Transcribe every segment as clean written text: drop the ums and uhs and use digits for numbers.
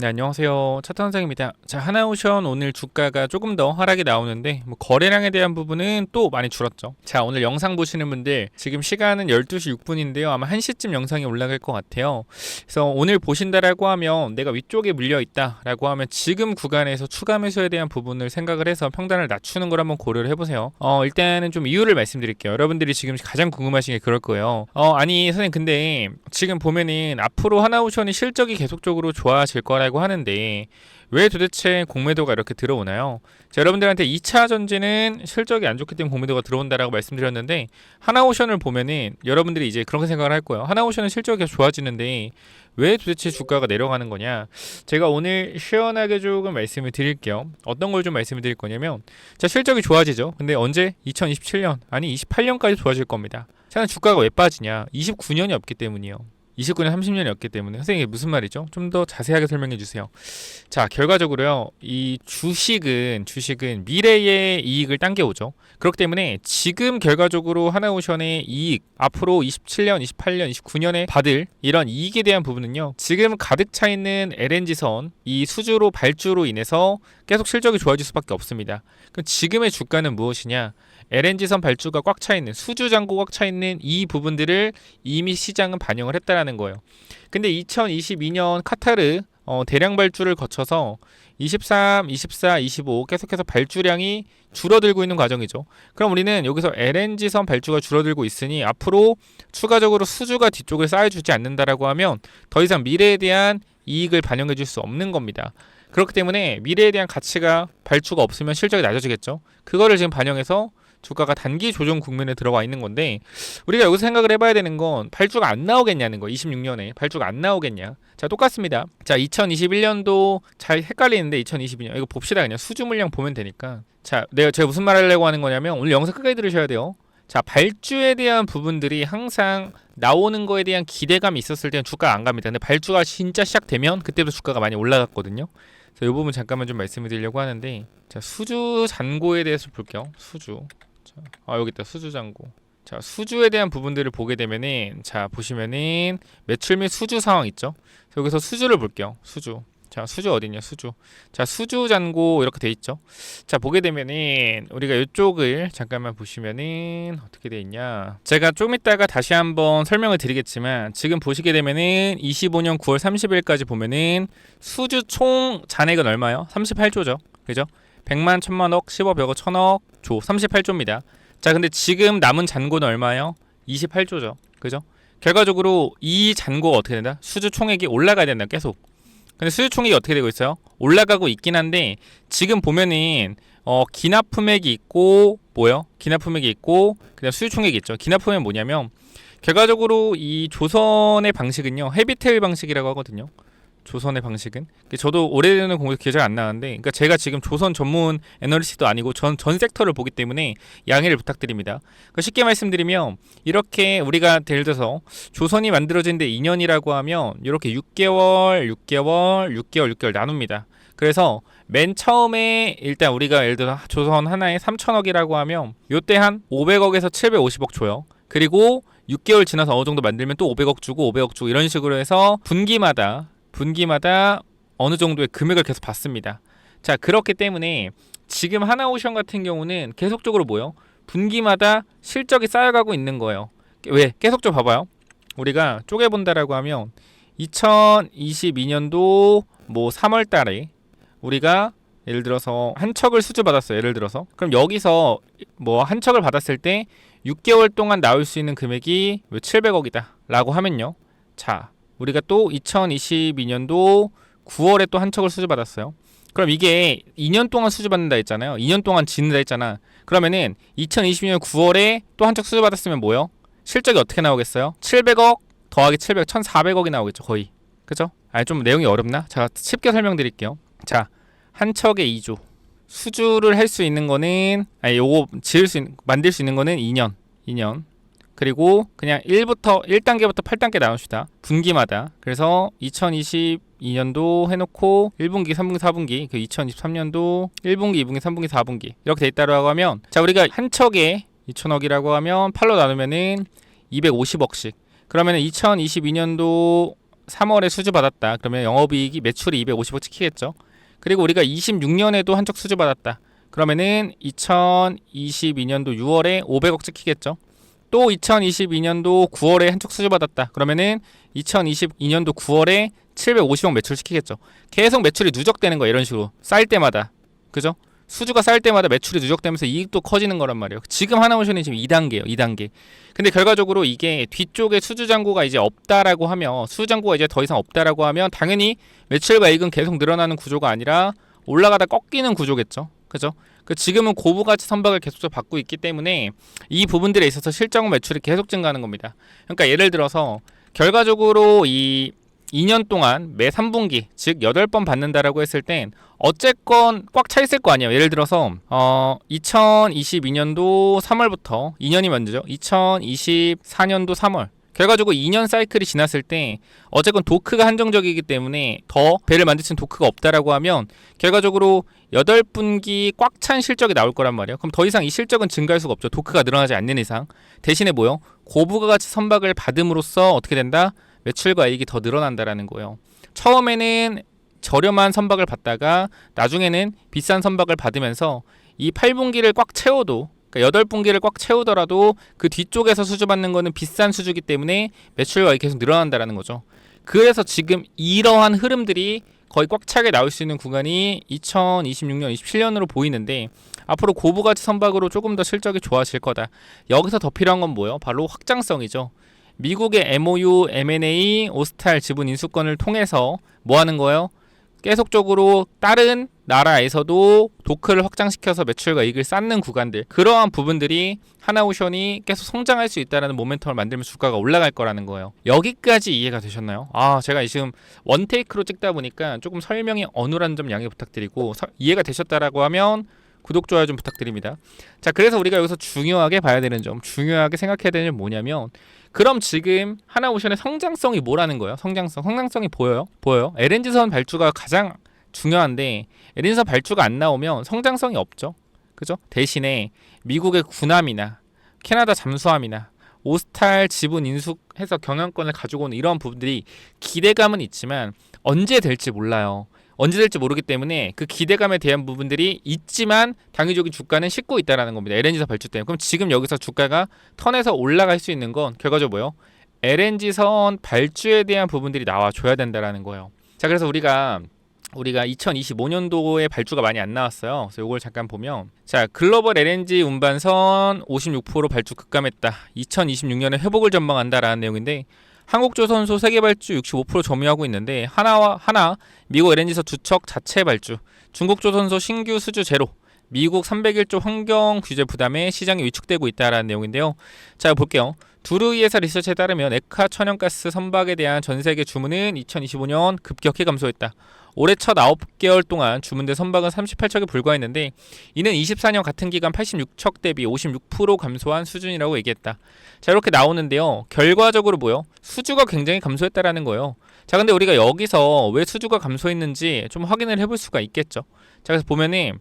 네, 안녕하세요. 차트 선생입니다. 자, 하나오션 오늘 주가가 조금 더 하락이 나오는데 거래량에 대한 부분은 또 많이 줄었죠. 자, 오늘 영상 보시는 분들 지금 시간은 12시 6분인데요. 아마 1시쯤 영상이 올라갈 것 같아요. 그래서 오늘 보신다라고 하면 내가 위쪽에 물려 있다라고 하면 지금 구간에서 추가 매수에 대한 부분을 생각을 해서 평단을 낮추는 걸 한번 고려를 해보세요. 일단은 좀 이유를 말씀드릴게요. 여러분들이 지금 가장 궁금하신 게 그럴 거예요. 아니 선생님, 근데 지금 보면은 앞으로 하나오션이 실적이 계속적으로 좋아질 거라고 하는데 왜 도대체 공매도가 이렇게 들어오나요? 자, 여러분들한테 2차 전지는 실적이 안 좋기 때문에 공매도가 들어온다라고 말씀드렸는데, 하나오션을 보면은 여러분들이 이제 그렇게 생각을 할 거예요. 하나오션은 실적이 좋아지는데 왜 도대체 주가가 내려가는 거냐? 제가 오늘 시원하게 조금 말씀을 드릴게요. 어떤 걸 좀 말씀을 드릴 거냐면, 자, 실적이 좋아지죠. 근데 언제? 2027년 아니 28년까지 좋아질 겁니다. 자, 주가가 왜 빠지냐? 29년이 없기 때문이요. 29년 30년이 없기 때문에. 선생님, 이게 무슨 말이죠? 좀 더 자세하게 설명해 주세요. 자, 결과적으로요, 이 주식은 미래의 이익을 당겨오죠. 그렇기 때문에 지금 결과적으로 하나오션의 이익, 앞으로 27년, 28년, 29년에 받을 이런 이익에 대한 부분은요, 지금 가득 차 있는 LNG선 이 수주로 발주로 인해서 계속 실적이 좋아질 수밖에 없습니다. 그럼 지금의 주가는 무엇이냐? LNG선 발주가 꽉 차 있는, 수주 잔고 꽉 차 있는 이 부분들을 이미 시장은 반영을 했다라는 거예요. 근데 2022년 카타르 대량 발주를 거쳐서 23, 24, 25 계속해서 발주량이 줄어들고 있는 과정이죠. 그럼 우리는 여기서 LNG선 발주가 줄어들고 있으니 앞으로 추가적으로 수주가 뒤쪽에 쌓여주지 않는다라고 하면 더 이상 미래에 대한 이익을 반영해 줄 수 없는 겁니다. 그렇기 때문에 미래에 대한 가치가, 발주가 없으면 실적이 낮아지겠죠. 그거를 지금 반영해서 주가가 단기 조정 국면에 들어와 있는 건데, 우리가 여기서 생각을 해봐야 되는 건 발주가 안 나오겠냐는 거. 26년에 발주가 안 나오겠냐. 자, 똑같습니다. 자, 2021년도 잘 헷갈리는데 2022년 이거 봅시다. 그냥 수주 물량 보면 되니까. 자, 제가 무슨 말 하려고 하는 거냐면, 오늘 영상 끝까지 들으셔야 돼요. 자, 발주에 대한 부분들이 항상 나오는 거에 대한 기대감이 있었을 때는 주가가 안 갑니다. 근데 발주가 진짜 시작되면 그때부터 주가가 많이 올라갔거든요. 그래서 이 부분 잠깐만 좀 말씀을 드리려고 하는데, 자, 수주 잔고에 대해서 볼게요. 수주. 여기 있다. 수주 잔고. 자, 수주에 대한 부분들을 보게 되면은, 자, 보시면은 매출 및 수주 상황 있죠. 여기서 수주를 볼게요. 수주. 자, 수주 어디냐? 수주. 자, 수주 잔고 이렇게 돼 있죠. 자, 보게 되면은 우리가 이쪽을 잠깐만 보시면은 어떻게 돼 있냐? 제가 좀 이따가 다시 한번 설명을 드리겠지만, 지금 보시게 되면은 25년 9월 30일까지 보면은 수주 총 잔액은 얼마요? 38조죠. 그죠? 100만, 1000만억, 10억, 100억, 1000억, 조 38조입니다. 자, 근데 지금 남은 잔고는 얼마예요? 28조죠. 그죠? 결과적으로 이 잔고가 어떻게 된다? 수주 총액이 올라가야 된다. 계속. 근데 수주 총액이 어떻게 되고 있어요? 올라가고 있긴 한데, 지금 보면은 기납품액이 있고, 뭐요? 기납품액이 있고, 그다음 수주 총액이 있죠. 기납품액은 뭐냐면, 결과적으로 이 조선의 방식은요, 헤비테일 방식이라고 하거든요. 조선의 방식은, 저도 오래되는 공부에서 기억이 안 나는데, 그러니까 제가 지금 조선 전문 애널리스트도 아니고 전 섹터를 보기 때문에 양해를 부탁드립니다. 그러니까 쉽게 말씀드리면, 이렇게 우리가 예를 들어서 조선이 만들어진 데 2년이라고 하면 이렇게 6개월, 6개월, 6개월, 6개월 나눕니다. 그래서 맨 처음에 일단 우리가 예를 들어서 조선 하나에 3천억이라고 하면 요때 한 500억에서 750억 줘요. 그리고 6개월 지나서 어느 정도 만들면 또 500억 주고 500억 주고 이런 식으로 해서 분기마다 어느 정도의 금액을 계속 받습니다. 자, 그렇기 때문에 지금 하나오션 같은 경우는 계속적으로 뭐요? 분기마다 실적이 쌓여가고 있는 거예요. 왜? 계속적으로 봐봐요. 우리가 쪼개본다라고 하면 2022년도 뭐 3월 달에 우리가 예를 들어서 한 척을 수주받았어요. 예를 들어서. 그럼 여기서 뭐 한 척을 받았을 때 6개월 동안 나올 수 있는 금액이 700억이다 라고 하면요. 자, 우리가 또 2022년도 9월에 또 한 척을 수주받았어요. 그럼 이게 2년 동안 수주받는다 했잖아요. 2년 동안 짓는다 했잖아. 그러면은 2022년 9월에 또 한 척 수주받았으면 뭐요? 실적이 어떻게 나오겠어요? 700억 더하기 700, 1400억이 나오겠죠. 거의. 그죠? 좀 내용이 어렵나? 제가 쉽게 설명드릴게요. 자, 한 척에 2조. 수주를 할 수 있는 거는, 요거 만들 수 있는 거는 2년. 그리고 그냥 1단계부터 8단계 나눕시다. 분기마다. 그래서 2022년도 해놓고 1분기, 3분기, 4분기, 그 2023년도 1분기, 2분기, 3분기, 4분기 이렇게 돼 있다고 하면, 자, 우리가 한 척에 2천억이라고 하면 8로 나누면은 250억씩. 그러면은 2022년도 3월에 수주 받았다. 그러면 영업이익이 매출이 250억 찍히겠죠. 그리고 우리가 26년에도 한쪽 수주 받았다. 그러면은 2022년도 6월에 500억 찍히겠죠. 또 2022년도 9월에 한쪽 수주 받았다. 그러면은 2022년도 9월에 750억 매출 시키겠죠. 계속 매출이 누적되는 거예요. 이런 식으로 쌓일 때마다. 그죠? 수주가 쌓일 때마다 매출이 누적되면서 이익도 커지는 거란 말이에요. 지금 하나오션이 지금 2단계예요. 2단계. 근데 결과적으로 이게 뒤쪽에 수주 잔고가 이제 없다라고 하면, 수주 잔고가 이제 더 이상 없다라고 하면 당연히 매출과 이익은 계속 늘어나는 구조가 아니라 올라가다 꺾이는 구조겠죠. 그죠? 지금은 고부가치 선박을 계속적으로 받고 있기 때문에 이 부분들에 있어서 실적 매출이 계속 증가하는 겁니다. 그러니까 예를 들어서 결과적으로 이 2년 동안 매 3분기 즉 8번 받는다라고 했을 땐 어쨌건 꽉 차 있을 거 아니에요. 예를 들어서 2022년도 3월부터 2년이 먼저죠. 2024년도 3월 결과적으로 2년 사이클이 지났을 때 어쨌건 도크가 한정적이기 때문에 더 배를 만드는 도크가 없다라고 하면 결과적으로 8분기 꽉 찬 실적이 나올 거란 말이에요. 그럼 더 이상 이 실적은 증가할 수가 없죠. 도크가 늘어나지 않는 이상. 대신에 뭐요? 고부가가치 선박을 받음으로써 어떻게 된다? 매출과 이익이 더 늘어난다라는 거예요. 처음에는 저렴한 선박을 받다가 나중에는 비싼 선박을 받으면서 이 8분기를 꽉 채워도, 그러니까 8분기를 꽉 채우더라도 그 뒤쪽에서 수주받는 거는 비싼 수주기 때문에 매출과 이익이 계속 늘어난다라는 거죠. 그래서 지금 이러한 흐름들이 거의 꽉 차게 나올 수 있는 구간이 2026년, 27년으로 보이는데 앞으로 고부가치 선박으로 조금 더 실적이 좋아질 거다. 여기서 더 필요한 건 뭐예요? 바로 확장성이죠. 미국의 MOU, M&A, 오스탈 지분 인수권을 통해서 뭐 하는 거예요? 계속적으로 다른 나라에서도 도크를 확장시켜서 매출과 이익을 쌓는 구간들, 그러한 부분들이 하나오션이 계속 성장할 수 있다는 모멘텀을 만들면 주가가 올라갈 거라는 거예요. 여기까지 이해가 되셨나요? 제가 지금 원테이크로 찍다 보니까 조금 설명이 어눌한 점 양해 부탁드리고 이해가 되셨다라고 하면 구독, 좋아요 좀 부탁드립니다. 자, 그래서 우리가 여기서 중요하게 봐야 되는 점, 중요하게 생각해야 되는 점 뭐냐면, 그럼 지금 하나오션의 성장성이 뭐라는 거예요? 성장성이 보여요? LNG선 발주가 가장 중요한데 LNG선 발주가 안 나오면 성장성이 없죠. 그죠? 대신에 미국의 군함이나 캐나다 잠수함이나 오스탈 지분 인수해서 경영권을 가지고 오는 이런 부분들이 기대감은 있지만 언제 될지 몰라요. 언제 될지 모르기 때문에 그 기대감에 대한 부분들이 있지만 당위적인 주가는 싣고 있다는 겁니다. LNG선 발주 때문에. 그럼 지금 여기서 주가가 턴에서 올라갈 수 있는 건 결과적으로 뭐예요? LNG선 발주에 대한 부분들이 나와줘야 된다는 거예요. 자, 그래서 우리가 2025년도에 발주가 많이 안 나왔어요. 그래서 이걸 잠깐 보면, 자, 글로벌 LNG 운반선 56% 발주 급감했다. 2026년에 회복을 전망한다라는 내용인데, 한국조선소 세계 발주 65% 점유하고 있는데 하나 미국 LNG선 두 척 자체 발주, 중국조선소 신규 수주 제로, 미국 301조 환경 규제 부담에 시장이 위축되고 있다라는 내용인데요. 자, 볼게요. 두루이에서 리서치에 따르면 에카 천연가스 선박에 대한 전 세계 주문은 2025년 급격히 감소했다. 올해 첫 9개월 동안 주문된 선박은 38척에 불과했는데 이는 24년 같은 기간 86척 대비 56% 감소한 수준이라고 얘기했다. 자, 이렇게 나오는데요. 결과적으로 뭐요? 수주가 굉장히 감소했다라는 거예요. 자, 근데 우리가 여기서 왜 수주가 감소했는지 좀 확인을 해볼 수가 있겠죠. 자, 그래서 보면은,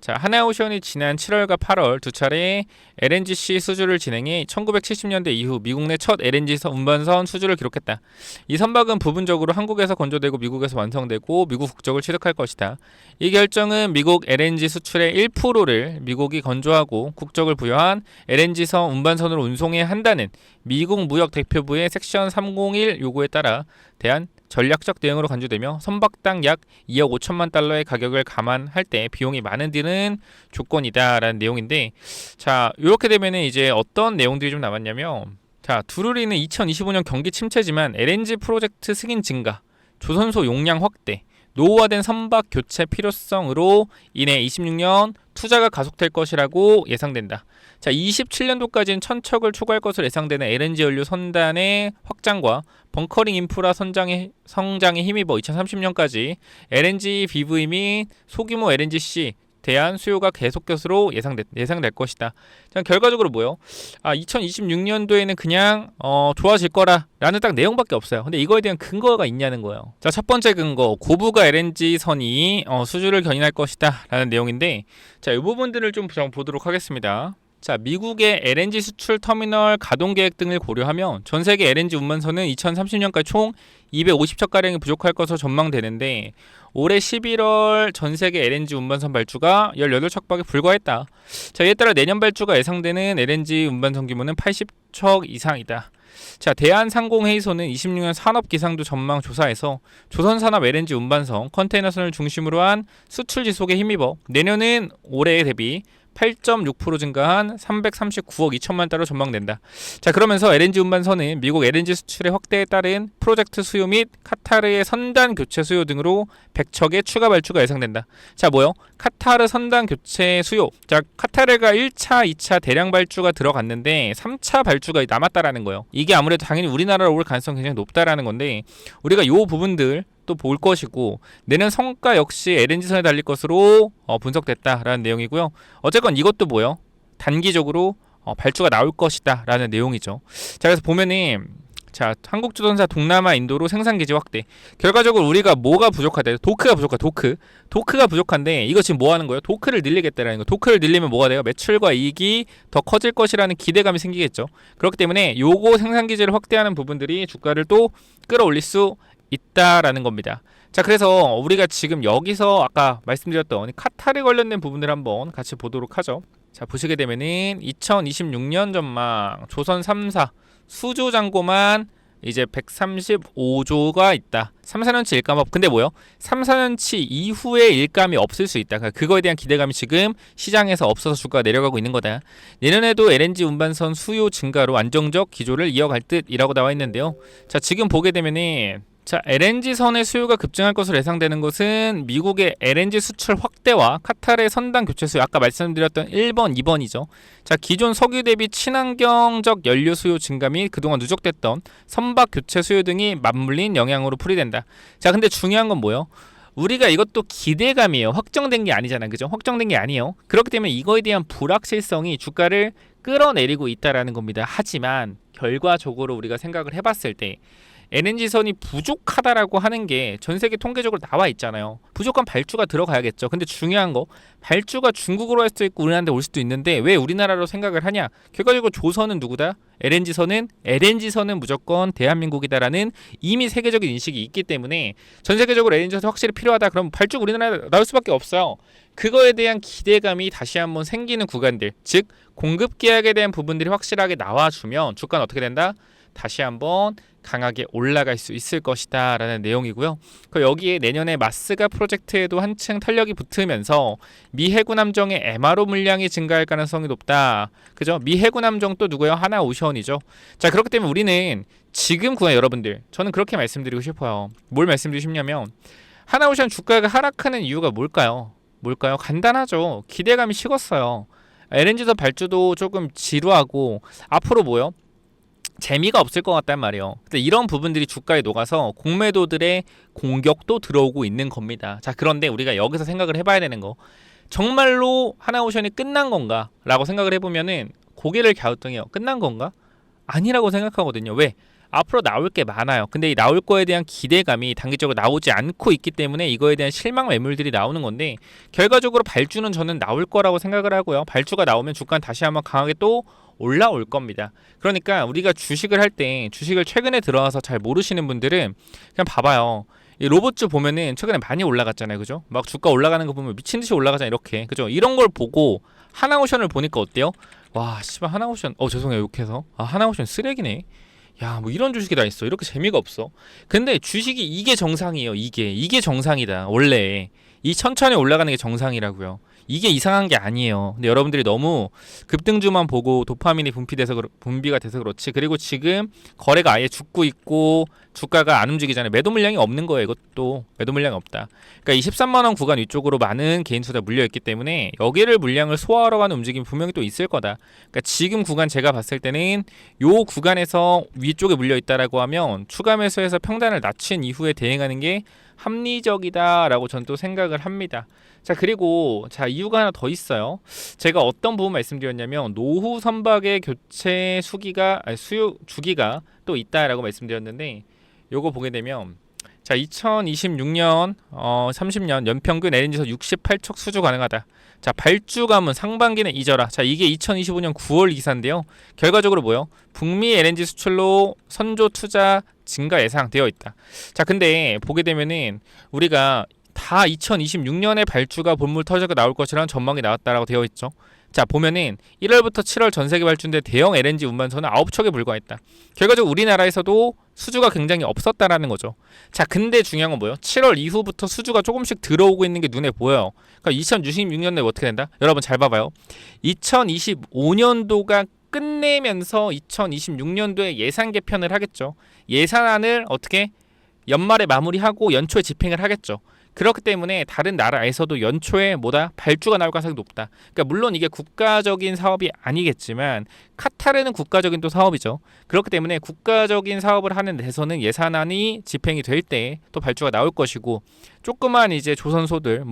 자, 하나오션이 지난 7월과 8월 두 차례 LNGC 수주를 진행해 1970년대 이후 미국 내 첫 LNG 운반선 수주를 기록했다. 이 선박은 부분적으로 한국에서 건조되고 미국에서 완성되고 미국 국적을 취득할 것이다. 이 결정은 미국 LNG 수출의 1%를 미국이 건조하고 국적을 부여한 LNG선 운반선으로 운송해야 한다는 미국 무역 대표부의 섹션 301 요구에 따라 대한 전략적 대응으로 간주되며 선박당 약 2억 5천만 달러의 가격을 감안할 때 비용이 많은 데는 조건이다라는 내용인데, 자, 이렇게 되면은 이제 어떤 내용들이 좀 남았냐면, 자, 두루리는 2025년 경기 침체지만 LNG 프로젝트 승인 증가, 조선소 용량 확대, 노후화된 선박 교체 필요성으로 인해 26년 투자가 가속될 것이라고 예상된다. 자, 27년도까지는 1000척을 초과할 것으로 예상되는 LNG 연료 선단의 확장과 벙커링 인프라 성장에 힘입어 2030년까지 LNG BV 및 소규모 LNGC 대한 수요가 계속 것으로 예상될 것이다. 자, 결과적으로 뭐예요? 2026년도에는 그냥 좋아질 거라라는 딱 내용밖에 없어요. 근데 이거에 대한 근거가 있냐는 거예요. 자, 첫 번째 근거, 고부가 LNG 선이 수주를 견인할 것이다 라는 내용인데, 자, 이 부분들을 좀 보도록 하겠습니다. 자, 미국의 LNG 수출 터미널 가동 계획 등을 고려하면 전 세계 LNG 운반선은 2030년까지 총 250척가량이 부족할 것으로 전망되는데 올해 11월 전 세계 LNG 운반선 발주가 18척밖에 불과했다. 자, 이에 따라 내년 발주가 예상되는 LNG 운반선 규모는 80척 이상이다. 자, 대한상공회의소는 26년 산업기상도 전망 조사에서 조선산업 LNG 운반선, 컨테이너선을 중심으로 한 수출 지속에 힘입어 내년은 올해 대비 8.6% 증가한 339억 2천만 달러 전망된다. 자, 그러면서 LNG 운반선은 미국 LNG 수출의 확대에 따른 프로젝트 수요 및 카타르의 선단 교체 수요 등으로 100척의 추가 발주가 예상된다. 자, 뭐요? 카타르 선단 교체 수요. 자, 카타르가 1차, 2차 대량 발주가 들어갔는데 3차 발주가 남았다라는 거예요. 이게 아무래도 당연히 우리나라로 올 가능성이 굉장히 높다라는 건데 우리가 요 부분들 또 볼 것이고 내년 성과 역시 LNG선에 달릴 것으로 분석됐다라는 내용이고요. 어쨌건 이것도 뭐요? 단기적으로 발주가 나올 것이다 라는 내용이죠. 자, 그래서 보면은 자, 한국조선사 동남아 인도로 생산기지 확대. 결과적으로 우리가 뭐가 부족하다? 도크가 부족하다. 도크가 부족한데 이거 지금 뭐 하는 거예요? 도크를 늘리겠다라는 거. 도크를 늘리면 뭐가 돼요? 매출과 이익이 더 커질 것이라는 기대감이 생기겠죠. 그렇기 때문에 요거 생산기지를 확대하는 부분들이 주가를 또 끌어올릴 수 있다라는 겁니다. 자, 그래서 우리가 지금 여기서 아까 말씀드렸던 카타르 관련된 부분을 한번 같이 보도록 하죠. 자, 보시게 되면은 2026년 전망 조선 3사 수조 잔고만 이제 135조가 있다. 3, 4년치 일감 없. 근데 뭐요? 3, 4년치 이후에 일감이 없을 수 있다. 그러니까 그거에 대한 기대감이 지금 시장에서 없어서 주가가 내려가고 있는 거다. 내년에도 LNG 운반선 수요 증가로 안정적 기조를 이어갈 듯이라고 나와 있는데요. 자, 지금 보게 되면은 자, LNG선의 수요가 급증할 것으로 예상되는 것은 미국의 LNG 수출 확대와 카타르의 선단 교체 수요, 아까 말씀드렸던 1번, 2번이죠. 자, 기존 석유 대비 친환경적 연료 수요 증가 및 그동안 누적됐던 선박 교체 수요 등이 맞물린 영향으로 풀이된다. 자, 근데 중요한 건 뭐예요? 우리가 이것도 기대감이에요. 확정된 게 아니잖아요. 그죠? 확정된 게 아니에요. 그렇기 때문에 이거에 대한 불확실성이 주가를 끌어내리고 있다라는 겁니다. 하지만 결과적으로 우리가 생각을 해봤을 때 LNG선이 부족하다라고 하는 게 전 세계 통계적으로 나와 있잖아요. 부족한 발주가 들어가야겠죠. 근데 중요한 거 발주가 중국으로 할 수도 있고 우리나라한테 올 수도 있는데 왜 우리나라로 생각을 하냐? 결과적으로 조선은 누구다? LNG선은 무조건 대한민국이다라는 이미 세계적인 인식이 있기 때문에 전 세계적으로 LNG선이 확실히 필요하다. 그럼 발주가 우리나라에 나올 수밖에 없어요. 그거에 대한 기대감이 다시 한번 생기는 구간들, 즉 공급 계약에 대한 부분들이 확실하게 나와주면 주가는 어떻게 된다? 다시 한번 강하게 올라갈 수 있을 것이다 라는 내용이고요. 여기에 내년에 마스가 프로젝트에도 한층 탄력이 붙으면서 미 해군 함정의 MRO 물량이 증가할 가능성이 높다. 그죠? 미 해군 함정 또 누구예요? 하나오션이죠. 자, 그렇기 때문에 우리는 지금 구간 여러분들 저는 그렇게 말씀드리고 싶어요. 뭘 말씀드리고 싶냐면 하나오션 주가가 하락하는 이유가 뭘까요? 간단하죠. 기대감이 식었어요. LNG선 발주도 조금 지루하고 앞으로 뭐요? 재미가 없을 것 같단 말이에요. 근데 이런 부분들이 주가에 녹아서 공매도들의 공격도 들어오고 있는 겁니다. 자, 그런데 우리가 여기서 생각을 해봐야 되는 거 정말로 하나오션이 끝난 건가? 라고 생각을 해보면은 고개를 갸우뚱해요. 끝난 건가? 아니라고 생각하거든요. 왜? 앞으로 나올 게 많아요. 근데 이 나올 거에 대한 기대감이 단기적으로 나오지 않고 있기 때문에 이거에 대한 실망 매물들이 나오는 건데 결과적으로 발주는 저는 나올 거라고 생각을 하고요. 발주가 나오면 주가는 다시 한번 강하게 또 올라올 겁니다. 그러니까 우리가 주식을 할 때 주식을 최근에 들어와서 잘 모르시는 분들은 그냥 봐봐요. 이 로봇주 보면은 최근에 많이 올라갔잖아요. 그죠? 막 주가 올라가는 거 보면 미친 듯이 올라가잖아요. 이렇게. 그죠? 이런 걸 보고 하나오션을 보니까 어때요? 와, 씨발 하나오션. 죄송해요. 욕해서. 하나오션 쓰레기네. 야, 뭐 이런 주식이 다 있어. 이렇게 재미가 없어. 근데 주식이 이게 정상이에요. 이게 정상이다. 원래 이 천천히 올라가는 게 정상이라고요. 이게 이상한 게 아니에요. 근데 여러분들이 너무 급등주만 보고 도파민이 분비가 돼서 그렇지. 그리고 지금 거래가 아예 죽고 있고 주가가 안 움직이잖아요. 매도 물량이 없는 거예요. 이것도 매도 물량이 없다. 그러니까 23만 원 구간 위쪽으로 많은 개인 투자 물려 있기 때문에 여기를 물량을 소화하러 가는 움직임이 분명히 또 있을 거다. 그러니까 지금 구간 제가 봤을 때는 요 구간에서 위쪽에 물려 있다라고 하면 추가 매수해서 평단을 낮춘 이후에 대응하는 게 합리적이다라고 전 또 생각을 합니다. 자, 그리고 이유가 하나 더 있어요. 제가 어떤 부분 말씀드렸냐면 노후 선박의 교체 수요 주기가 또 있다라고 말씀드렸는데 요거 보게 되면 자, 2026년 30년 연평균 LNG에서 68척 수주 가능하다. 자, 발주가문 상반기는 잊어라. 자, 이게 2025년 9월 기사인데요. 결과적으로 뭐요? 북미 LNG 수출로 선조 투자 증가 예상되어 있다. 자, 근데 보게 되면은 우리가 다 2026년에 발주가 본물 터져가 나올 것이라는 전망이 나왔다라고 되어 있죠. 자, 보면은 1월부터 7월 전 세계 발주인데 대형 LNG 운반선은 9척에 불과했다. 결과적으로 우리나라에서도 수주가 굉장히 없었다라는 거죠. 자, 근데 중요한 건 뭐예요? 7월 이후부터 수주가 조금씩 들어오고 있는 게 눈에 보여요. 그러니까 2026년에 어떻게 된다? 여러분 잘 봐봐요. 2025년도가 끝내면서 2026년도에 예산 개편을 하겠죠. 예산안을 어떻게 연말에 마무리하고 연초에 집행을 하겠죠. 그렇기 때문에 다른 나라에서도 연초에 발주가 나올 가능성이 높다. 그러니까 물론 이게 국가적인 사업이 아니겠지만 카타르는 국가적인 또 사업이죠. 그렇기 때문에 국가적인 사업을 하는 데서는 예산안이 집행이 될 때 또 발주가 나올 것이고, 조그만 이제 조선소들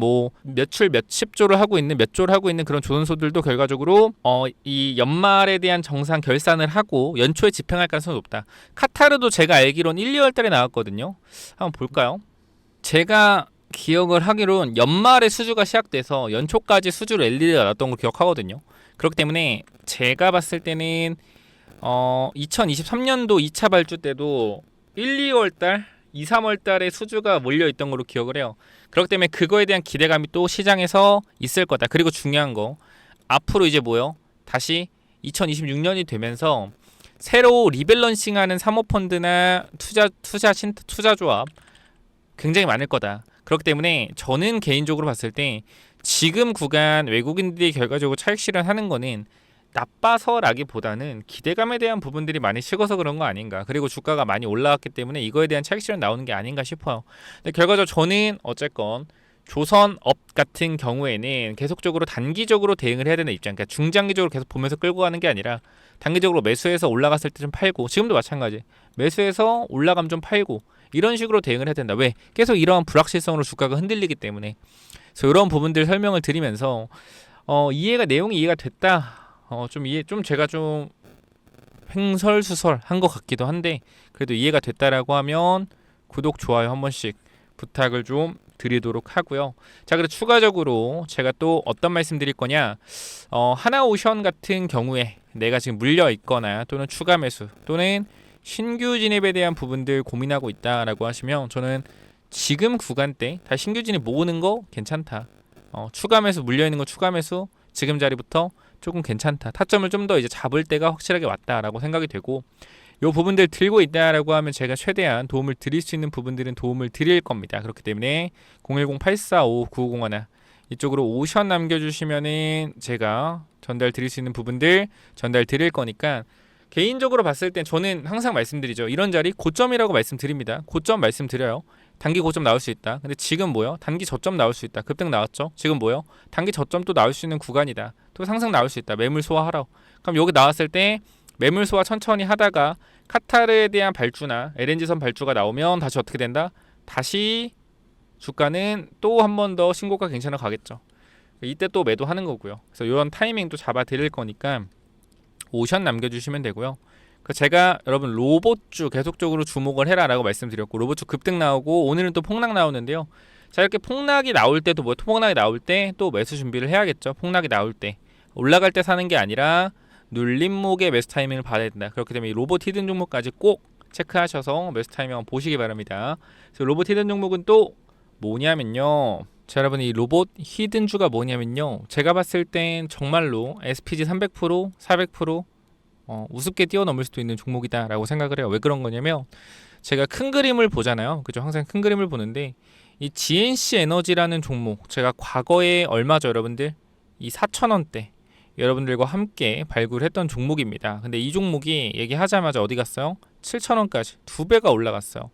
몇십 조를 하고 있는 그런 조선소들도 결과적으로 이 연말에 대한 정상 결산을 하고 연초에 집행할 가능성이 높다. 카타르도 제가 알기로는 1, 2월 달에 나왔거든요. 한번 볼까요? 제가 기억을 하기로는 연말에 수주가 시작돼서 연초까지 수주를 LD가 나왔던 걸 기억하거든요. 그렇기 때문에 제가 봤을 때는 2023년도 2차 발주 때도 1, 2월 달, 2, 3월 달에 수주가 몰려 있던 걸로 기억을 해요. 그렇기 때문에 그거에 대한 기대감이 또 시장에서 있을 거다. 그리고 중요한 거, 앞으로 이제 다시 2026년이 되면서 새로 리밸런싱하는 사모펀드나 투자조합 굉장히 많을 거다. 그렇기 때문에 저는 개인적으로 봤을 때 지금 구간 외국인들이 결과적으로 차익 실현하는 거는 나빠서라기보다는 기대감에 대한 부분들이 많이 식어서 그런 거 아닌가. 그리고 주가가 많이 올라왔기 때문에 이거에 대한 차익 실현 나오는 게 아닌가 싶어요. 근데 결과적으로 저는 어쨌건 조선업 같은 경우에는 계속적으로 단기적으로 대응을 해야 되는 입장. 그러니까 중장기적으로 계속 보면서 끌고 가는 게 아니라 단기적으로 매수해서 올라갔을 때 좀 팔고, 지금도 마찬가지. 매수해서 올라가면 좀 팔고, 이런 식으로 대응을 해야 된다. 왜? 계속 이러한 불확실성으로 주가가 흔들리기 때문에. 그래서 이런 부분들 설명을 드리면서 내용이 이해가 됐다. 제가 좀 횡설수설한 것 같기도 한데, 그래도 이해가 됐다라고 하면 구독, 좋아요 한 번씩 부탁을 좀 드리도록 하고요. 자, 그리고 추가적으로 제가 또 어떤 말씀 드릴 거냐, 하나오션 같은 경우에 내가 지금 물려 있거나 또는 추가 매수 또는 신규 진입에 대한 부분들 고민하고 있다라고 하시면, 저는 지금 구간대 다 신규 진입 모으는 거 괜찮다. 추가 매수 물려 있는 거 추가 매수 지금 자리부터 조금 괜찮다. 타점을 좀 더 이제 잡을 때가 확실하게 왔다라고 생각이 되고, 요 부분들 들고 있다라고 하면 제가 최대한 도움을 드릴 수 있는 부분들은 도움을 드릴 겁니다. 그렇기 때문에 010-845-9501 이쪽으로 오션 남겨주시면은 제가 전달 드릴 수 있는 부분들 전달 드릴 거니까, 개인적으로 봤을 땐 저는 항상 말씀드리죠. 이런 자리 고점이라고 말씀드립니다. 고점 말씀드려요. 단기 고점 나올 수 있다. 근데 지금 단기 저점 나올 수 있다. 급등 나왔죠. 지금 단기 저점 또 나올 수 있는 구간이다. 또 상승 나올 수 있다. 매물 소화하라고. 그럼 여기 나왔을 때 매물 소화 천천히 하다가 카타르에 대한 발주나 LNG선 발주가 나오면 다시 어떻게 된다? 다시 주가는 또 한 번 더 신고가 괜찮아 가겠죠. 이때 또 매도하는 거고요. 그래서 이런 타이밍도 잡아 드릴 거니까 오션 남겨주시면 되고요. 제가 여러분 로봇주 계속적으로 주목을 해라라고 말씀드렸고, 로봇주 급등 나오고 오늘은 또 폭락 나오는데요. 자, 이렇게 폭락이 나올 때도 폭락이 나올 때 또 매수 준비를 해야겠죠. 폭락이 나올 때 올라갈 때 사는 게 아니라 눌림목의 매수 타이밍을 봐야 된다. 그렇기 때문에 이 로봇 히든 종목까지 꼭 체크하셔서 매수 타이밍 한번 보시기 바랍니다. 그래서 로봇 히든 종목은 또 뭐냐면요. 자, 여러분 이 로봇 히든주가 뭐냐면요. 제가 봤을 땐 정말로 SPG 300%, 400% 우습게 뛰어넘을 수도 있는 종목이다라고 생각을 해요. 왜 그런 거냐면 제가 큰 그림을 보잖아요. 그죠? 항상 큰 그림을 보는데 이 GNC 에너지라는 종목, 제가 과거에 얼마죠, 여러분들? 이 4,000원대 여러분들과 함께 발굴했던 종목입니다. 근데 이 종목이 얘기하자마자 어디 갔어요? 7,000원까지 2배가 올라갔어요.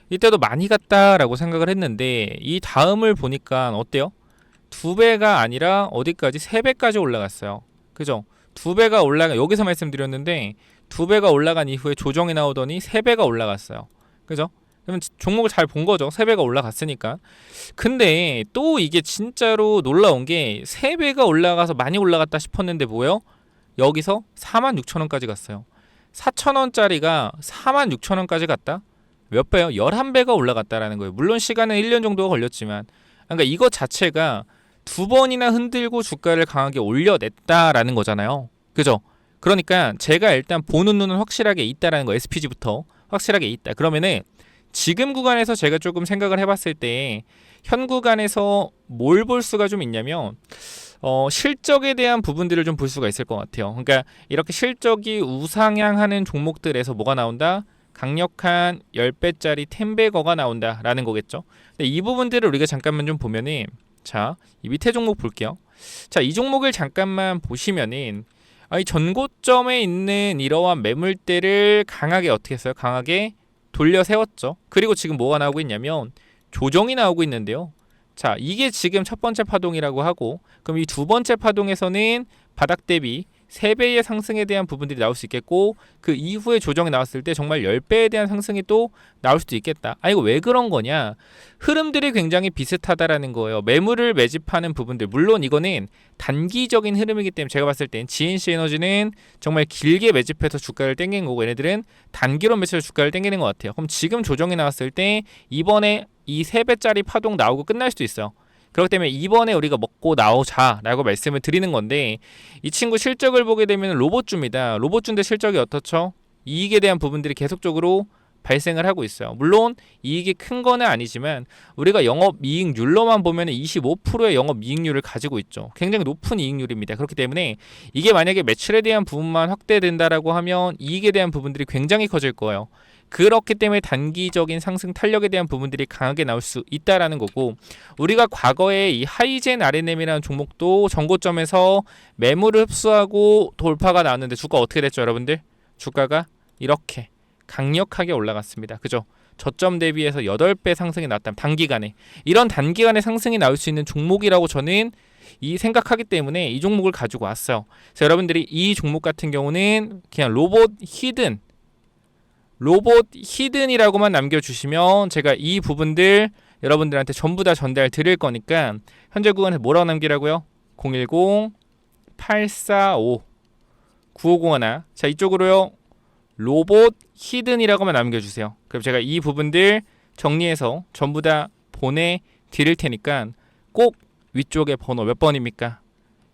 이때도 많이 갔다라고 생각을 했는데 이 다음을 보니까 어때요? 2배가 아니라 어디까지? 3배까지 올라갔어요. 그죠? 2배가 올라가, 여기서 말씀드렸는데 2배가 올라간 이후에 조정이 나오더니 3배가 올라갔어요. 그죠? 그러면 종목을 잘 본 거죠. 3배가 올라갔으니까. 근데 또 이게 진짜로 놀라운 게 3배가 올라가서 많이 올라갔다 싶었는데 뭐예요? 여기서 46,000원까지 갔어요. 4,000원짜리가 46,000원까지 갔다? 몇 배요? 11배가 올라갔다라는 거예요. 물론 시간은 1년 정도가 걸렸지만, 그러니까 이것 자체가 두 번이나 흔들고 주가를 강하게 올려냈다라는 거잖아요. 그죠? 그러니까 제가 일단 보는 눈은 확실하게 있다라는 거, SPG부터 확실하게 있다. 그러면은 지금 구간에서 제가 조금 생각을 해봤을 때 현 구간에서 뭘 볼 수가 좀 있냐면 실적에 대한 부분들을 좀 볼 수가 있을 것 같아요. 그러니까 이렇게 실적이 우상향하는 종목들에서 뭐가 나온다? 강력한 10배짜리 텐베거가 나온다라는 거겠죠. 근데 이 부분들을 우리가 잠깐만 좀 보면은, 자, 이 밑에 종목 볼게요. 자, 이 종목을 잠깐만 보시면은 이 전고점에 있는 이러한 매물대를 강하게 어떻게 했어요? 강하게 돌려 세웠죠. 그리고 지금 뭐가 나오고 있냐면 조정이 나오고 있는데요. 자, 이게 지금 첫 번째 파동이라고 하고, 그럼 이 두 번째 파동에서는 바닥 대비 3배의 상승에 대한 부분들이 나올 수 있겠고, 그 이후에 조정이 나왔을 때 정말 10배에 대한 상승이 또 나올 수도 있겠다. 이거 왜 그런 거냐? 흐름들이 굉장히 비슷하다라는 거예요. 매물을 매집하는 부분들, 물론 이거는 단기적인 흐름이기 때문에 제가 봤을 땐 GNC 에너지는 정말 길게 매집해서 주가를 땡긴 거고, 얘네들은 단기로 매집해서 주가를 땡기는 것 같아요. 그럼 지금 조정이 나왔을 때 이번에 이 3배짜리 파동 나오고 끝날 수도 있어요. 그렇기 때문에 이번에 우리가 먹고 나오자라고 말씀을 드리는 건데, 이 친구 실적을 보게 되면 로봇주입니다. 로봇주인데 실적이 어떻죠? 이익에 대한 부분들이 계속적으로 발생을 하고 있어요. 물론 이익이 큰 거는 아니지만 우리가 영업이익률로만 보면 25%의 영업이익률을 가지고 있죠. 굉장히 높은 이익률입니다. 그렇기 때문에 이게 만약에 매출에 대한 부분만 확대된다라고 하면 이익에 대한 부분들이 굉장히 커질 거예요. 그렇기 때문에 단기적인 상승 탄력에 대한 부분들이 강하게 나올 수 있다라는 거고, 우리가 과거에 이 하이젠 RNM이라는 종목도 전고점에서 매물을 흡수하고 돌파가 나왔는데 주가 어떻게 됐죠, 여러분들? 주가가 이렇게 강력하게 올라갔습니다. 그죠? 저점 대비해서 8배 상승이 나왔다면 단기간에, 이런 단기간에 상승이 나올 수 있는 종목이라고 저는 생각하기 때문에 이 종목을 가지고 왔어요. 그래서 여러분들이 이 종목 같은 경우는 그냥 로봇 히든이라고만 남겨주시면 제가 이 부분들 여러분들한테 전부 다 전달 드릴 거니까, 현재 구간에 뭐라고 남기라고요? 010-845-9501. 자, 이쪽으로요, 로봇 히든이라고만 남겨주세요. 그럼 제가 이 부분들 정리해서 전부 다 보내드릴 테니까 꼭 위쪽에 번호 몇 번입니까?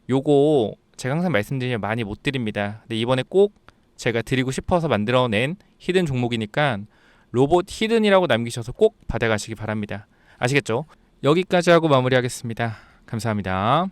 요거 제가 항상 말씀드리면 많이 못 드립니다. 근데 이번에 꼭 제가 드리고 싶어서 만들어낸 히든 종목이니까 로봇 히든이라고 남기셔서 꼭 받아가시기 바랍니다. 아시겠죠? 여기까지 하고 마무리하겠습니다. 감사합니다.